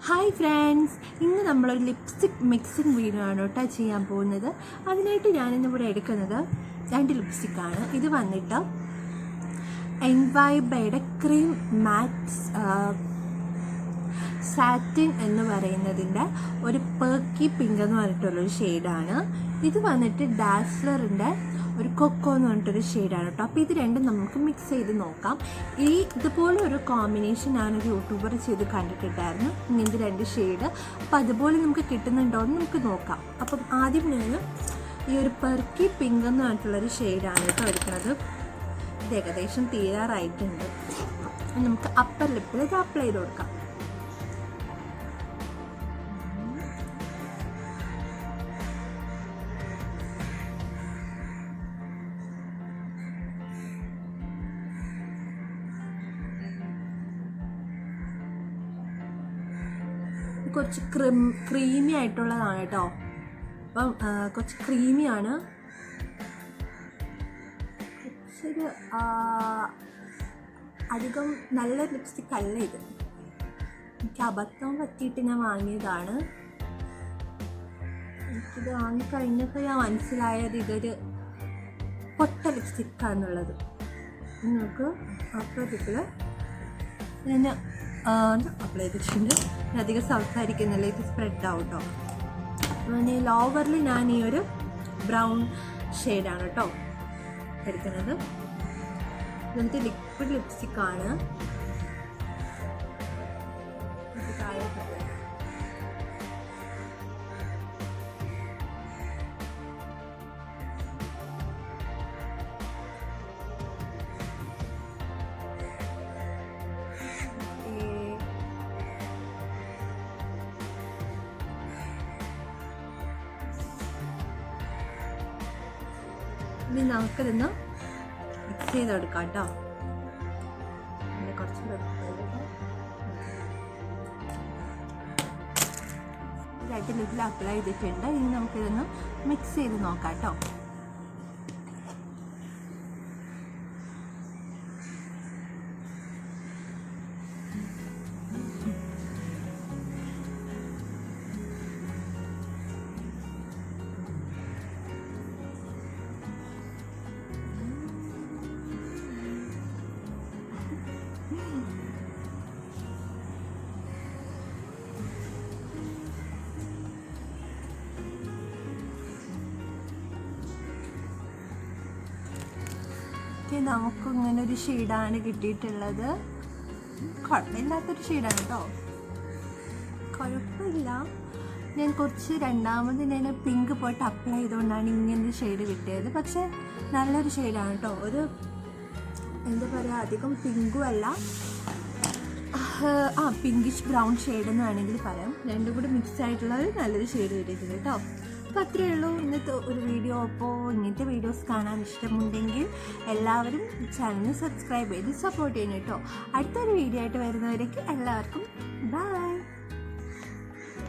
Hi friends, ഇന്ന് നമ്മളൊരു lipstick mixing video ആണ് കേട്ടോ ചെയ്യാൻ പോകുന്നത്. അതിനായിട്ട് ഞാനിന്നിവിടെ എടുക്കുന്നത് 2 ലിപ്സ്റ്റിക്കാണ്. ഇത് വന്നിട്ട് എൻവൈബയുടെ ക്രീം മാറ്റ് സാറ്റിൻ എന്ന് പറയുന്നതിൻ്റെ ഒരു പേർക്കി പിങ്ക് എന്ന് പറഞ്ഞിട്ടുള്ളൊരു ഷെയ്ഡാണ്. ഇത് വന്നിട്ട് ഡാസ്ലറിൻ്റെ ഒരു കൊക്കോ എന്ന് പറഞ്ഞിട്ടൊരു ഷെയ്ഡാണ് കേട്ടോ. അപ്പോൾ ഇത് രണ്ടും നമുക്ക് മിക്സ് ചെയ്ത് നോക്കാം. ഇതുപോലെ ഒരു കോമ്പിനേഷൻ ഞാനൊരു യൂട്യൂബർ ചെയ്ത് കണ്ടിട്ടുണ്ടായിരുന്നു, ഇങ്ങനത്തെ 2 ഷെയ്ഡ്. അപ്പോൾ അതുപോലെ നമുക്ക് കിട്ടുന്നുണ്ടോ എന്ന് നമുക്ക് നോക്കാം. അപ്പം ആദ്യം ഞാൻ ഈ ഒരു പെർക്കി പിങ്ക് എന്ന് പറഞ്ഞിട്ടുള്ളൊരു ഷെയ്ഡാണ് കേട്ടോ എടുക്കുന്നത്. ഇത് ഏകദേശം തീരാറായിട്ടുണ്ട്. നമുക്ക് അപ്പർ ലിപ്പിൽ ഇത് അപ്ലൈ ചെയ്ത് കൊടുക്കാം. കുറച്ച് ക്രീമി ആയിട്ടുള്ളതാണ് കേട്ടോ. അപ്പം കുറച്ച് ക്രീമിയാണ്. കുറച്ചൊരു അധികം നല്ല ലിപ്സ്റ്റിക് അല്ല ഇത്. എനിക്ക് അബദ്ധം പറ്റിയിട്ട് ഞാൻ വാങ്ങിയതാണ്. എനിക്കിത് വാങ്ങിക്കഴിഞ്ഞപ്പോൾ ഞാൻ മനസ്സിലായത് ഇതൊരു പൊട്ട ലിപ്സ്റ്റിക്കാന്നുള്ളത്. നിങ്ങൾക്ക് അപ്പോൾ ഇതിൽ ഞാൻ അപ്ലൈ ചെയ്തിട്ടുണ്ട്. അധികം സംസാരിക്കുന്നില്ല, ഇത് സ്പ്രെഡ് ആവട്ടോ. ലോവറിൽ ഞാൻ ഈ ഒരു ബ്രൗൺ ഷെയ്ഡാണ് കേട്ടോ എടുക്കുന്നത്. ഇതെനിക്ക് ലിക്വിഡ് ലിപ്സ്റ്റിക്കാണ്. ഇനി നമുക്കിതൊന്ന് മിക്സ് ചെയ്തെടുക്കാം കേട്ടോ. കുറച്ച് ലിപ്പിൽ അപ്ലൈ ചെയ്തിട്ടുണ്ട്. ഇനി നമുക്കിതൊന്ന് മിക്സ് ചെയ്ത് നോക്കാം കേട്ടോ. നമുക്കിങ്ങനെ ഒരു ഷെയ്ഡാണ് കിട്ടിയിട്ടുള്ളത്. കുഴപ്പമില്ലാത്തൊരു ഷെയ്ഡാണ് കേട്ടോ, കുഴപ്പമില്ല. ഞാൻ കുറച്ച് രണ്ടാമത് ഞാൻ പിങ്ക് പോയിട്ട് അപ്ലൈ ചെയ്തുകൊണ്ടാണ് ഇങ്ങനൊരു ഷെയ്ഡ് കിട്ടിയത്. പക്ഷെ നല്ലൊരു ഷെയ്ഡാണ് കേട്ടോ. ഒരു എന്താ പറയുക, അധികം പിങ്കും അല്ല, പിങ്കിഷ് ബ്രൗൺ ഷെയ്ഡ് എന്ന് വേണമെങ്കിൽ പറയാം. രണ്ടും കൂടി മിക്സ് ആയിട്ടുള്ള നല്ലൊരു ഷെയ്ഡ് കിട്ടിയിട്ടുണ്ട് കേട്ടോ. അപ്പോൾ അത്രയേ ഉള്ളൂ ഇന്നത്തെ ഒരു വീഡിയോ. അപ്പോൾ ഇങ്ങനത്തെ വീഡിയോസ് കാണാൻ ഇഷ്ടമുണ്ടെങ്കിൽ എല്ലാവരും ചാനൽ സബ്സ്ക്രൈബ് ചെയ്ത് സപ്പോർട്ട് ചെയ്യണം കേട്ടോ. അടുത്തൊരു വീഡിയോ ആയിട്ട് വരുന്നവരേക്ക് എല്ലാവർക്കും ബൈ.